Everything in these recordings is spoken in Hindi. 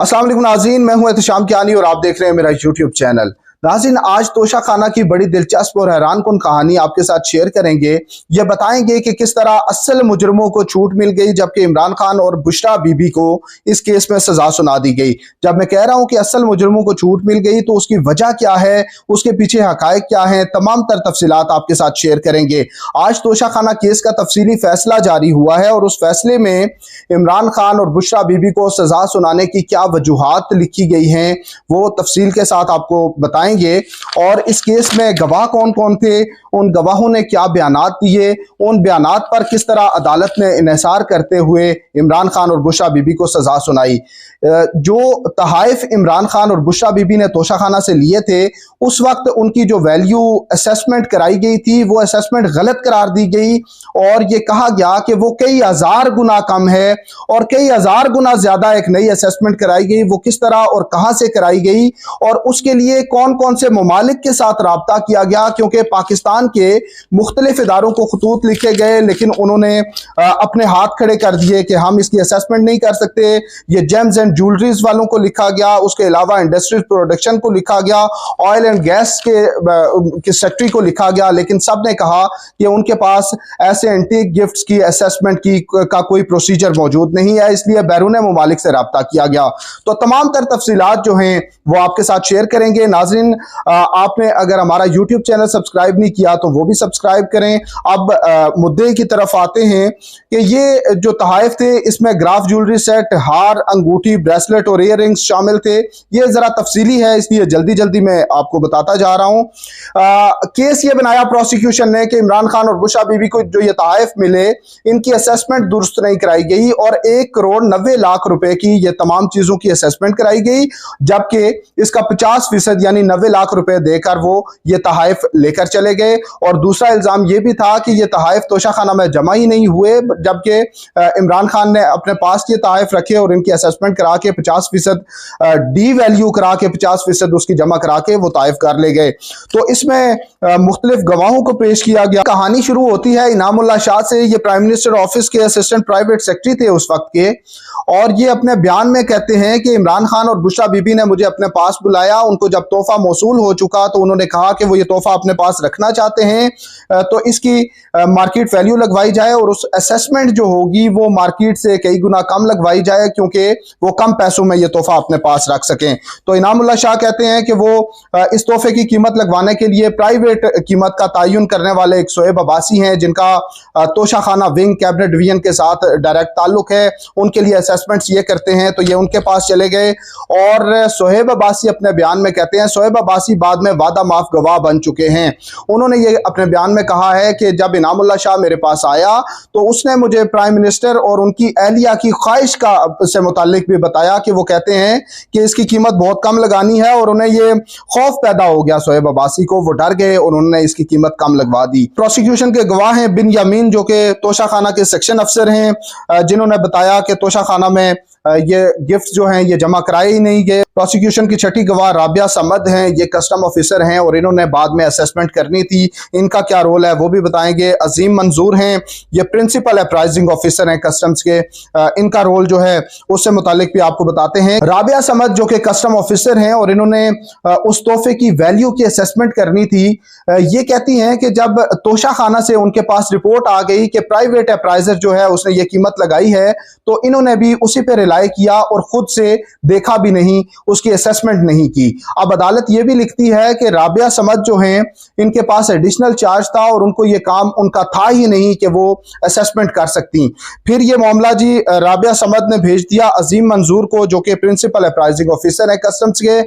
अस्सलाम वालेकुम नाज़रीन, मैं हूं एहतशाम कियानी और आप देख रहे हैं मेरा यूट्यूब चैनल। नाज़रीन, आज तोशा खाना की बड़ी दिलचस्प और हैरानकुन कहानी आपके साथ शेयर करेंगे। ये बताएंगे कि किस तरह असल मुजरमों को छूट मिल गई जबकि इमरान खान और बुशरा बीबी को इस केस में सजा सुना दी गई। जब मैं कह रहा हूं कि असल मुजरमों को छूट मिल गई तो उसकी वजह क्या है, उसके पीछे हकायक क्या है, तमाम तर तफसीलात आपके साथ शेयर करेंगे। आज तोशा खाना केस का तफसीली फैसला जारी हुआ है और उस फैसले में इमरान खान और बुशरा बीबी को सजा सुनाने की क्या वजूहात लिखी गई हैं वो तफसील के साथ आपको बताएंगे। और इस केस में गवाह कौन कौन थे, उन गवाहों ने क्या बयानात दिए, उन बयानात पर किस तरह अदालत ने इन्हिसार करते हुए इमरान खान और बुशरा बीबी को सजा सुनाई। जो तहाइफ इमरान खान और बुशरा बीबी ने तोशा खाना से लिए थे उस वक्त उनकी जो वैल्यू असेसमेंट कराई गई थी वो असेसमेंट गलत करार दी गई और ये कहा गया कि वो कई हजार गुना कम है और कई हजार गुना ज्यादा एक नई असेसमेंट कराई गई। वो किस तरह और कहां से कराई गई और उसके लिए कौन कौन से ममालिक के साथ राब्ता किया गया, क्योंकि पाकिस्तान के मुख्तलिफ इदारों को खतूत लिखे गए लेकिन उन्होंने अपने हाथ खड़े कर दिए कि हम इसकी असेसमेंट नहीं कर सकते। ये जेम्स एंड ज्वेलरीज वालों को लिखा गया, उसके अलावा इंडस्ट्रीज प्रोडक्शन को लिखा गया, ऑयल एंड गैस के सेक्रेटरी को लिखा गया, लेकिन सब ने कहा कि उनके पास ऐसे एंटीक गिफ्ट्स की असेसमेंट की का कोई प्रोसीजर मौजूद नहीं है, इसलिए बैरून ममालिक से राब्ता किया गया। तो तमाम तर तफसीलात जो हैं वो आपके साथ शेयर करेंगे। नाज़रीन, आपने अगर हमारा यूट्यूब चैनल सब्सक्राइब नहीं किया तो वो भी सब्सक्राइब करें। अब मुद्दे की तरफ आते हैं कि ये जो तहाइफ थे इसमें ग्राफ ज्वेलरी सेट, हार, अंगूठी, ब्रेसलेट और ईयररिंग्स शामिल थे। ये जरा तफसीली है इसलिए जल्दी जल्दी मैं आपको बताता जा रहा हूं। केस ये बनाया प्रोसिक्यूशन ने कि इमरान खान और बुशरा बीबी को जो ये तहाइफ मिले इनकी असेसमेंट दुरुस्त नहीं कराई गई और 1,90,00,000 रुपए की ये तमाम चीजों की असेसमेंट कराई गई, जबकि इसका 50% यानी 90 लाख रुपए देकर वो ये तहाइफ लेकर चले गए। और दूसरा इल्जाम ये भी था कि ये तहाइफ तोशा खाना में जमा ही नहीं हुए, जबकि इमरान खान ने अपने पास ये तहाइफ रखे और इनकी असेसमेंट करा के 50% डी वैल्यू करा के 50% उसकी जमा करा के वो तहाइफ कर ले गए। तो इसमें मुख्तलिफ गवाहों को पेश किया गया। कहानी शुरू होती है इनामुल्लाह शाह से। ये प्राइम मिनिस्टर ऑफिस के असिस्टेंट प्राइवेट सेक्रेटरी थे उस वक्त के, और ये अपने बयान में कहते हैं कि इमरान खान और बुशरा बीबी ने मुझे अपने पास बुलाया। उनको जब तोहफा मौसूल हो चुका तो उन्होंने कहा कि वो ये तोहफा अपने पास रखना चाहते हैं, तो इसकी मार्केट वैल्यू लगवाई जाए और उस असेसमेंट जो होगी वो मार्केट से कई गुना कम लगवाई जाए क्योंकि वो कम पैसों में ये तोहफा अपने पास रख सकें। तो इनामुल्लाह शाह कहते हैं कि वो इस तोहफे की कीमत लगवाने के लिए प्राइवेट कीमत का तयन करने वाले एक शोएब अब्बासी हैं जिनका तोशा खाना विंग कैबिनेट डिवीजन के साथ डायरेक्ट ताल्लुक है। उनके लिए असेसमेंट्स ये करते हैं, तो ये उनके पास चले गए और शोएब अब्बासी अपने बयान में कहते हैं, शोएब अब्बासी बाद में वादा माफ गवाह बन चुके हैं। उन्होंने ये अपने बयान में कहा है कि जब इनामुल्लाह शाह मेरे पास आया तो उसने मुझे प्राइम मिनिस्टर और उनकी एहलिया की ख्वाहिश का से मुताल्लिक भी बताया कि वो कहते हैं कि इसकी कीमत बहुत कम लगानी है और उन्हें ये खौफ पैदा हो गया शोएब अब्बासी को, वो डर गए और उन्होंने इसकी कीमत कम लगवा दी। प्रोसिक्यूशन के गवाह हैं बिन यामीन जो कि तोशा खाना के सेक्शन अफसर हैं, जिन्होंने बताया कि तोशा खाना में ये गिफ्ट जो हैं ये जमा कराए ही नहीं गए। प्रोसिक्यूशन की छठी गवाह राबिया समद हैं, ये कस्टम ऑफिसर हैं और इन्होंने बाद में असेसमेंट करनी थी, इनका क्या रोल है वो भी बताएंगे। अजीम मंजूर हैं, ये प्रिंसिपल अप्राइजिंग ऑफिसर हैं कस्टम्स के, इनका रोल जो है उससे मुतालिक भी आपको बताते हैं। राबिया समद जो कि कस्टम ऑफिसर हैं और इन्होंने उस तोहफे की वैल्यू की असेसमेंट करनी थी, ये कहती हैं कि जब तोशा खाना से उनके पास रिपोर्ट आ गई कि प्राइवेट अप्राइजर जो है उसने ये कीमत लगाई है, तो इन्होंने भी उसी पे रिलाई किया और खुद से देखा भी नहीं, उसकी असेसमेंट नहीं की। अब अदालत ये भी लिखती है कि राबिया समद जो हैं इनके पास एडिशनल चार्ज था और उनको ये काम उनका था ही नहीं कि वो असेसमेंट कर सकती। फिर ये मामला जी राबिया समद ने भेज दिया अजीम मंजूर को जो कि प्रिंसिपल अप्राइजिंग ऑफिसर है कस्टम्स के,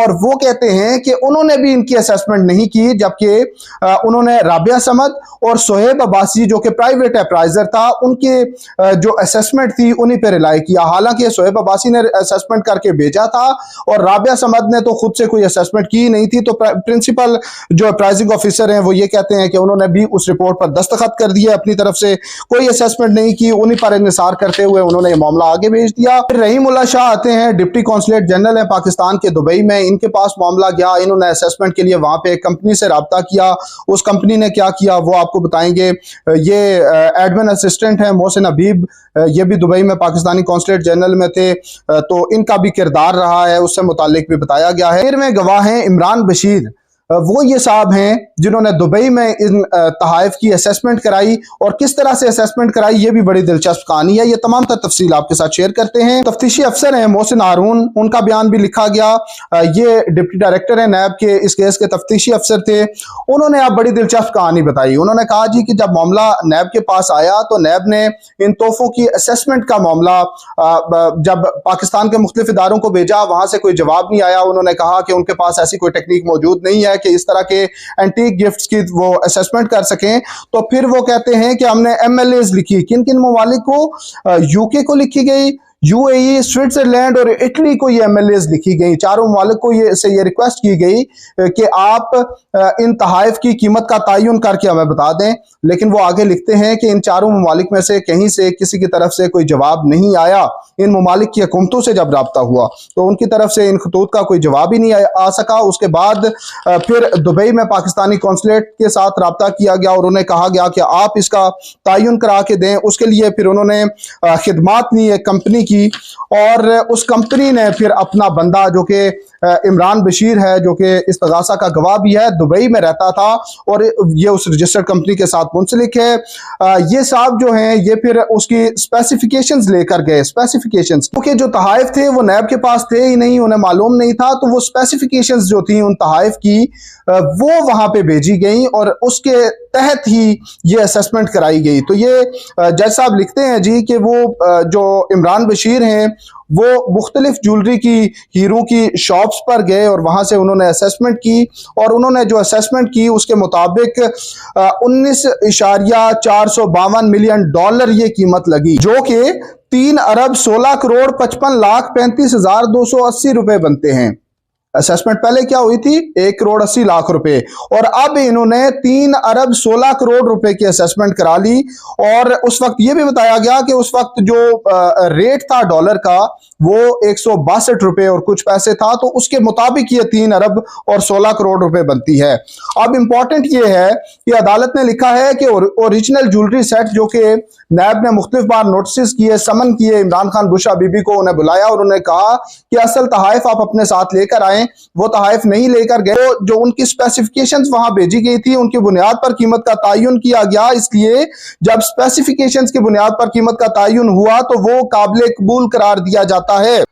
और वो कहते हैं कि उन्होंने भी इनकी असेसमेंट नहीं की, जबकि उन्होंने राबिया समद और शोएब अब्बासी जो कि प्राइवेट अप्राइजर था उनके जो असेसमेंट थी उन्हीं पर रिलाई किया। हालांकि शोएब अब्बासी ने असेसमेंट करके भेजा था और राबिया समद ने तो खुद से कोई असेसमेंट की नहीं थी। तो प्रिंसिपल जो अप्राइजिंग ऑफिसर हैं वो ये कहते हैं कि उन्होंने भी उस रिपोर्ट पर दस्तखत कर दिए, अपनी तरफ से कोई असेसमेंट नहीं की, उन्हीं पर इन्हिसार करते हुए उन्होंने ये मामला आगे भेज दिया। फिर रहीमुल्लाह शाह आते हैं, डिप्टी कॉन्सुलेट जनरल है पाकिस्तान के दुबई में, इनके पास मामला गया, इन्होंने असेसमेंट के लिए वहां पे एक कंपनी से राब्ता किया, उस कंपनी ने क्या किया वो आपको बताएंगे। ये एडमिन असिस्टेंट है मोहसिन हबीब, ये भी दुबई में पाकिस्तानी कॉन्सुलेट जनरल चैनल में थे, तो इनका भी किरदार रहा है, उससे मुतालिक भी बताया गया है। फिर में गवाह हैं इमरान बशीर, वो ये साहब हैं जिन्होंने दुबई में इन तहाइफ की असेसमेंट कराई, और किस तरह से असेसमेंट कराई ये भी बड़ी दिलचस्प कहानी है। ये तमाम तफसील आपके साथ शेयर करते हैं। तफ्तीशी अफसर हैं मोहसिन हारून, उनका बयान भी लिखा गया। ये डिप्टी डायरेक्टर हैं नैब के, इस केस के तफ्तीशी अफसर थे। उन्होंने आप बड़ी दिलचस्प कहानी बताई। उन्होंने कहा जी कि जब मामला नैब के पास आया तो नैब ने इन तोहफों की असेसमेंट का मामला जब पाकिस्तान के मुख्तलिफ इदारों को भेजा, वहां से कोई जवाब नहीं आया। उन्होंने कहा कि उनके पास ऐसी कोई टेक्निक मौजूद नहीं है कि इस तरह के एंटीक गिफ्ट्स की वो असेसमेंट कर सकें। तो फिर वो कहते हैं कि हमने एमएलएज लिखी। किन किन ममालिक को? यूके को लिखी गई, यूएई, स्विट्जरलैंड और इटली को ये एमएलएज लिखी गई। चारों ममालिक को ये रिक्वेस्ट की गई कि आप इन तहाइफ की कीमत का तयन करके हमें बता दें। लेकिन वो आगे लिखते हैं कि इन चारों ममालिक में से कहीं से किसी की तरफ से कोई जवाब नहीं आया। इन ममालिक की हुकूमतों से जब रब्ता हुआ तो उनकी तरफ से इन खतूत का कोई जवाब ही नहीं आ सका। उसके बाद फिर दुबई में पाकिस्तानी कौंसलेट के साथ रब्ता किया गया और उन्हें कहा गया कि आप इसका तयन करा के दें। उसके लिए फिर उन्होंने खिदमात ली एक कंपनी की, और उस कंपनी ने फिर अपना बंदा जो कि इमरान बशीर है, जो कि इस्तगासा का गवाह भी है, दुबई में रहता था और ये उस रजिस्टर्ड कंपनी के साथ मुंसलिक है। ये साहब जो हैं ये फिर उसकी स्पेसिफिकेशंस लेकर गए। स्पेसिफिकेशंस क्योंकि जो तहाइफ थे वो नैब के पास थे ही नहीं, उन्हें मालूम नहीं था, तो वो स्पेसिफिकेशंस जो थी उन तहाइफ की वो वहां पे भेजी गई और उसके तहत ही ये असेसमेंट कराई गई। तो ये जज साहब लिखते हैं जी कि वो जो इमरान बशीर हैं वो मुख्तलिफ ज्वेलरी की हीरो की शॉप्स पर गए और वहां से उन्होंने असेसमेंट की, और उन्होंने जो असेसमेंट की उसके मुताबिक 19.452 मिलियन डॉलर ये कीमत लगी, जो कि 3 अरब 16 करोड़ 55 लाख 35,280 रुपए बनते हैं। असेसमेंट पहले क्या हुई थी? 1 करोड़ 80 लाख रुपए, और अब इन्होंने 3 अरब 16 करोड़ रुपए की असेसमेंट करा ली। और उस वक्त यह भी बताया गया कि उस वक्त जो रेट था डॉलर का वो 162 रुपए और कुछ पैसे था, तो उसके मुताबिक ये 3 अरब और 16 करोड़ रुपए बनती है। अब इंपॉर्टेंट ये है कि अदालत ने लिखा है कि ओरिजिनल ज्वेलरी सेट जो कि नैब ने मुख्तलिफ बार नोटिस किए, समन किए, इमरान खान बुशरा बीबी को उन्हें बुलाया और उन्हें कहा कि असल तहाइफ आप अपने साथ लेकर आए। वो तहाइफ नहीं लेकर गए। जो उनकी स्पेसिफिकेशंस वहां भेजी गई थी उनकी बुनियाद पर कीमत का तयन किया गया। इसलिए जब स्पेसिफिकेशंस की बुनियाद पर कीमत का तयन हुआ तो वो काबिल कबूल करार दिया जाता है।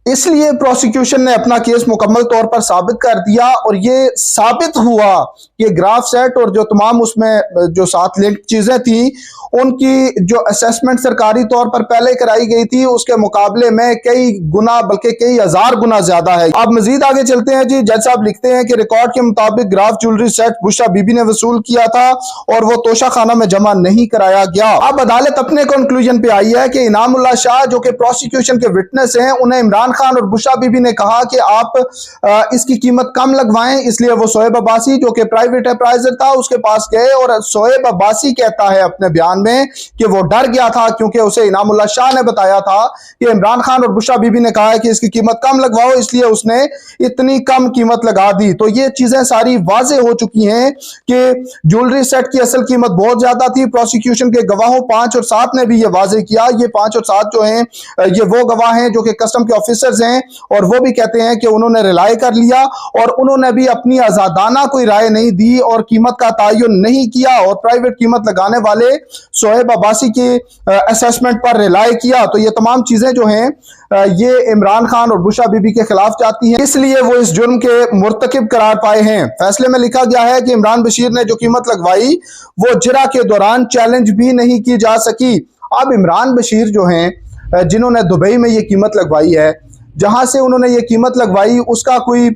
इसलिए प्रोसिक्यूशन ने अपना केस मुकम्मल तौर पर साबित कर दिया, और ये साबित हुआ कि ग्राफ सेट और जो तमाम उसमें जो साथ लिंक चीजें थी उनकी जो असेसमेंट सरकारी तौर पर पहले कराई गई थी उसके मुकाबले में कई गुना बल्कि कई हजार गुना ज्यादा है। अब मजीद आगे चलते हैं जी। जज साहब लिखते हैं कि रिकॉर्ड के मुताबिक graph jewellery set Bushra Bibi ने वसूल किया था और वो तोशा खाना में जमा नहीं कराया गया। अब अदालत अपने कंक्लूजन पे आई है कि इनामुल्लाह शाह जो कि प्रोसिक्यूशन के विटनेस हैं, उन्हें इमरान खान और बुशरा बीबी ने कहा कि आप इसकी कीमत कम लगवाएं। इसलिए वो शोएब अब्बासी जो कि प्राइवेट अप्राइजर था उसके पास गए, और शोएब अब्बासी कहता है अपने बयान में कि वो डर गया था क्योंकि उसे इनामुल्लाह शाह ने बताया था कि इमरान खान और बुशरा बीबी ने कहा है कि इसकी कीमत कम लगवाओ, इसलिए उसने इतनी कम कीमत लगा दी। तो ये चीजें सारी वाजे हो चुकी हैं कि ज्वेलरी सेट की असल कीमत बहुत ज्यादा थी। प्रोसिक्यूशन के गवाहों 5 और 7 ने भी ये वाजे किया। ये 5 और 7 जो हैं ये वो गवाह हैं जो कि कस्टम के ऑफिसर्स हैं, और वो भी कहते हैं कि उन्होंने रिलाई कर लिया और उन्होंने भी अपनी आजादाना कोई राय नहीं दी और कीमत का तयन नहीं किया, और प्राइवेट कीमत लगाने वाले शोएब अब्बासी की असेसमेंट पर रिलाई किया। तो ये तमाम चीजें जो हैं ये इमरान खान और बुशरा बीबी के खिलाफ जाती हैं, इसलिए वो इस जुर्म के मुर्तकिब करार पाए हैं। फैसले में लिखा गया है कि इमरान बशीर ने जो कीमत लगवाई वो जिरा के दौरान चैलेंज भी नहीं की जा सकी। अब इमरान बशीर जो हैं जिन्होंने दुबई में ये कीमत लगवाई है, जहां से उन्होंने ये कीमत लगवाई उसका कोई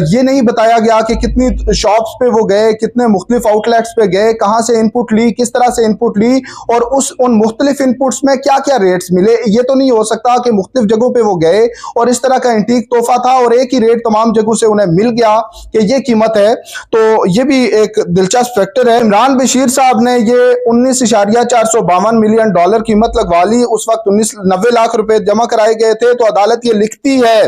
ये नहीं बताया गया कि कितनी शॉप्स पे वो गए, कितने मुख्तलिफ आउटलेट्स पे गए, कहां से इनपुट ली, किस तरह से इनपुट ली, और उन मुख्तलिफ इनपुट्स में क्या क्या रेट्स मिले। ये तो नहीं हो सकता कि मुख्तलिफ जगहों पे वो गए और इस तरह का एंटीक तोहफा था और एक ही रेट तमाम जगहों से उन्हें मिल गया कि ये कीमत है। तो ये भी एक दिलचस्प फैक्टर है। इमरान बशीर साहब ने ये 19.452 मिलियन डॉलर कीमत लगवा ली। उस वक्त 90 लाख रुपए जमा कराए गए थे। तो अदालत ये लिखती लिखती है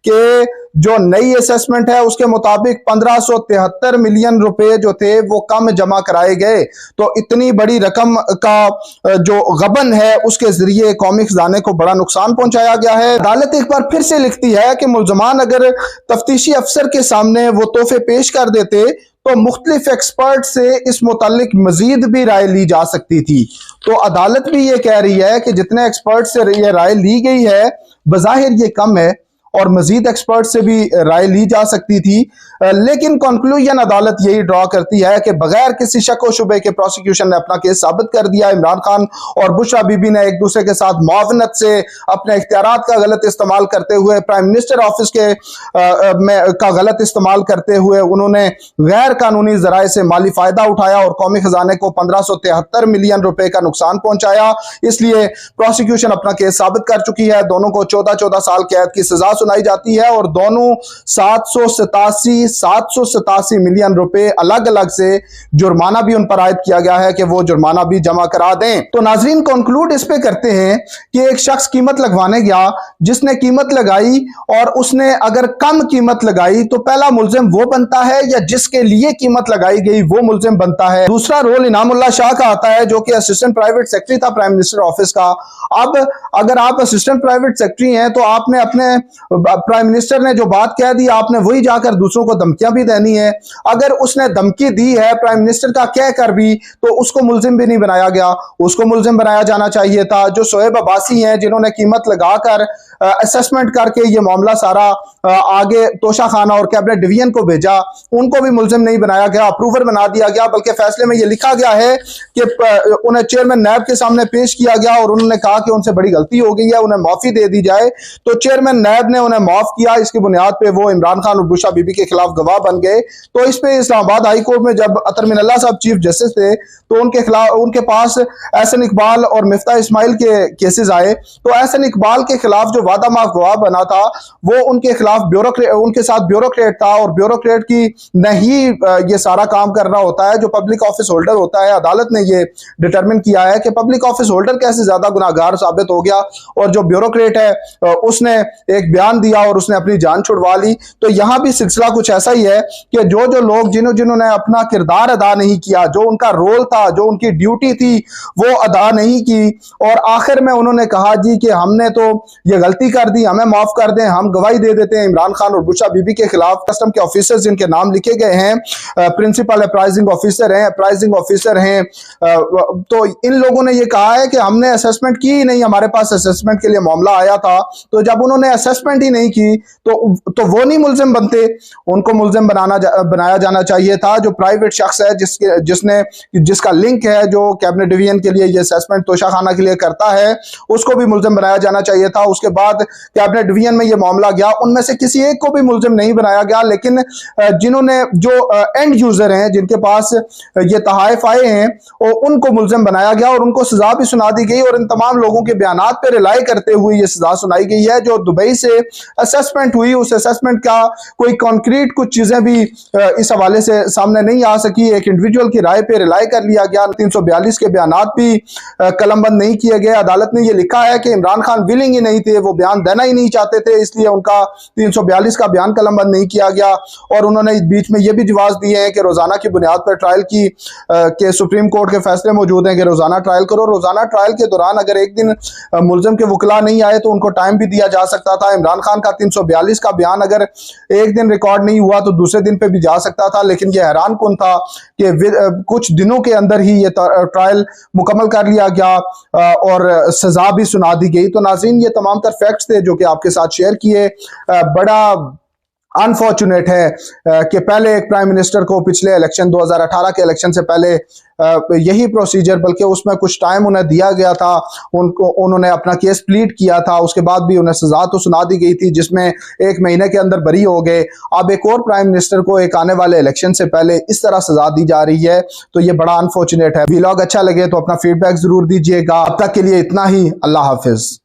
कि जो नई असेसमेंट है उसके मुताबिक 1573 मिलियन रुपए जो थे वो कम जमा कराए गए। तो इतनी बड़ी रकम का जो गबन है उसके जरिए कौमी खजाने को बड़ा नुकसान पहुंचाया गया है। अदालत एक बार फिर से लिखती है कि मुल्जमान अगर तफ्तीशी अफसर के सामने वो तोहफे पेश कर देते तो मुख्तलिफ एक्सपर्ट से इस मुतालिक मजीद भी राय ली जा सकती थी। तो अदालत भी ये कह रही है कि जितने एक्सपर्ट से ये राय ली गई है बज़ाहिर ये कम है और मजीद एक्सपर्ट से भी राय ली जा सकती थी। लेकिन कंक्लूजन अदालत यही ड्रॉ करती है कि बगैर किसी शक व शुबे के प्रोसिक्यूशन ने अपना केस साबित कर दिया। इमरान खान और बुशरा बीबी ने एक दूसरे के साथ मुआवनत से अपने इख्तियारात का गलत इस्तेमाल करते हुए, प्राइम मिनिस्टर ऑफिस के का गलत इस्तेमाल करते हुए उन्होंने गैर कानूनी जराए से माली फायदा उठाया और कौमी खजाने को 1573 मिलियन रुपए का नुकसान पहुंचाया। इसलिए प्रोसिक्यूशन अपना केस साबित कर चुकी है। दोनों को 14-14 साल कैद की सजा सुनाई जाती है और दोनों 787 मिलियन रुपए अलग अलग से जुर्माना भी उन पर आयद किया गया है कि वो जुर्माना भी जमा करा दें। तो नाजरीन कंक्लूड इस पे करते हैं कि एक शख्स कीमत लगवाने गया, जिसने कीमत लगाई और उसने अगर कम कीमत लगाई तो पहला मुल्जिम वो बनता है या जिसके लिए कीमत लगाई गई वो मुल्जिम बनता है। दूसरा रोल इनामुल्लाह शाह का आता है जो कि असिस्टेंट प्राइवेट सेक्रेटरी था प्राइम मिनिस्टर ऑफिस का। अब अगर आप असिस्टेंट प्राइवेट सेक्रेटरी हैं तो आपने अपने प्राइम मिनिस्टर ने जो बात कह दी आपने वही जाकर दूसरों को धमकियां भी देनी है। अगर उसने धमकी दी है प्राइम मिनिस्टर का कह कर भी तो उसको मुल्जिम भी नहीं बनाया गया, उसको मुल्जिम बनाया जाना चाहिए था। जो शोएब अब्बासी हैं जिन्होंने कीमत लगाकर असेसमेंट करके ये मामला सारा आगे तोशा खाना और कैबिनेट डिवीजन को भेजा, उनको भी मुल्जिम नहीं बनाया गया, अप्रूवर बना दिया गया। बल्कि फैसले में ये लिखा गया है कि उन्हें चेयरमैन नैब के सामने पेश किया गया और उन्होंने कहा कि उनसे बड़ी गलती हो गई है, उन्हें माफी दे दी जाए। तो चेयरमैन नैब ने उन्हें माफ किया। इसकी बुनियाद पे वो इमरान खान और बुशरा बीबी के खिलाफ गवाह बन गए। तो इस पे इस्लामाबाद हाई कोर्ट में जब अतर मिनल्ला साहब चीफ जस्टिस थे तो उनके खिलाफ उनके पास एहसन इकबाल और मिफ्ता इस्माइल के केसेस आए। तो एहसन इकबाल के खिलाफ जो वादा माफ गवाह बना था वो उनके खिलाफ उनके साथ ब्यूरोक्रेट था और ब्यूरोक्रेट की नहीं ये सारा काम करना होता है जो पब्लिक ऑफिस होल्डर होता है। अदालत ने ये डिटरमिन किया है कि पब्लिक ऑफिस होल्डर कैसे ज्यादा गुनाहगार साबित हो गया और जो ब्यूरोक्रेट है उसने एक बयान दिया और उसने अपनी जान छुड़वा ली। तो यहां भी सिलसिला कुछ ऐसा ही है कि जो लोग जिन्होंने अपना किरदार अदा नहीं किया, जो उनका रोल था, जो उनकी ड्यूटी थी वो अदा नहीं की और आखिर में उन्होंने कहा जी कि हमने तो ये गलती कर दी, हमें माफ कर दें, हम गवाही दे देते हैं इमरान खान और बुशरा बीबी के खिलाफ। कस्टम के ऑफिसर्स जिनके नाम लिखे गए हैं, प्रिंसिपल अप्राइजिंग ऑफिसर हैं, अप्राइजिंग ऑफिसर हैं, तो इन लोगों ने ये कहा है कि हमने असेसमेंट की ही नहीं, हमारे पास असेसमेंट के लिए मामला आया था। तो जब उन्होंने असेसमेंट ही नहीं की तो वो नहीं मुल्जिम बनते, उनको मुल्जिम बनाया जाना चाहिए था। जो प्राइवेट शख्स है जिसका लिंक है जो कैबिनेट डिवीजन के लिए ये असेसमेंट तोशा खाना के लिए करता है उसको भी मुल्जिम बनाया जाना चाहिए था। उसके बाद कैबिनेट डिवीजन में ये मामला गया, उनमें से किसी एक को भी मुल्जिम नहीं बनाया गया। लेकिन जिन्होंने जो एंड यूजर हैं जिनके पास ये तहाइफ आए हैं उनको मुल्जिम बनाया गया और उनको सजा भी सुना दी गई और इन तमाम लोगों के बयानात पर रिलाई करते हुए ये सजा सुनाई गई है। जो दुबई से असेसमेंट हुई उस असेसमेंट का कोई कॉन्क्रीट कुछ चीजें भी इस हवाले से सामने नहीं आ सकी। एक इंडिविजुअल की राय पे रिलाई कर लिया गया। 342 के बयानात भी कलमबंद नहीं किए गए। अदालत ने यह लिखा है कि इमरान खान विलिंग ही नहीं थे, वो बयान देना ही नहीं चाहते थे, इसलिए उनका 342 का बयान कलमबंद नहीं किया गया। और उन्होंने बीच में यह भी जवाब दिए हैं कि रोजाना की बुनियाद पर ट्रायल के सुप्रीम कोर्ट के फैसले मौजूद हैं कि रोजाना ट्रायल करो। रोजाना ट्रायल के दौरान अगर एक दिन मुल्जिम के वकला नहीं आए तो उनको टाइम भी दिया जा सकता था। इमरान खान का 342 का बयान अगर एक दिन रिकॉर्ड नहीं हुआ तो दूसरे दिन पे भी जा सकता था। लेकिन यह हैरान कुन था कि कुछ दिनों के अंदर ही ये ट्रायल मुकम्मल कर लिया गया और सजा भी सुना दी गई। तो नाज़रीन ये तमाम तर फैक्ट्स थे जो कि आपके साथ शेयर किए। बड़ा अनफॉर्चुनेट है कि पहले एक प्राइम मिनिस्टर को पिछले इलेक्शन 2018 के इलेक्शन से पहले यही प्रोसीजर, बल्कि उसमें कुछ टाइम उन्हें दिया गया था, उन्होंने अपना केस प्लीड किया था, उसके बाद भी उन्हें सजा तो सुना दी गई थी जिसमें 1 महीने के अंदर बरी हो गए। अब एक और प्राइम मिनिस्टर को एक आने वाले इलेक्शन से पहले इस तरह सजा दी जा रही है, तो ये बड़ा अनफॉर्चुनेट है। व्लॉग अच्छा लगे तो अपना फीडबैक जरूर दीजिएगा। अब तक के लिए इतना ही, अल्लाह हाफिज।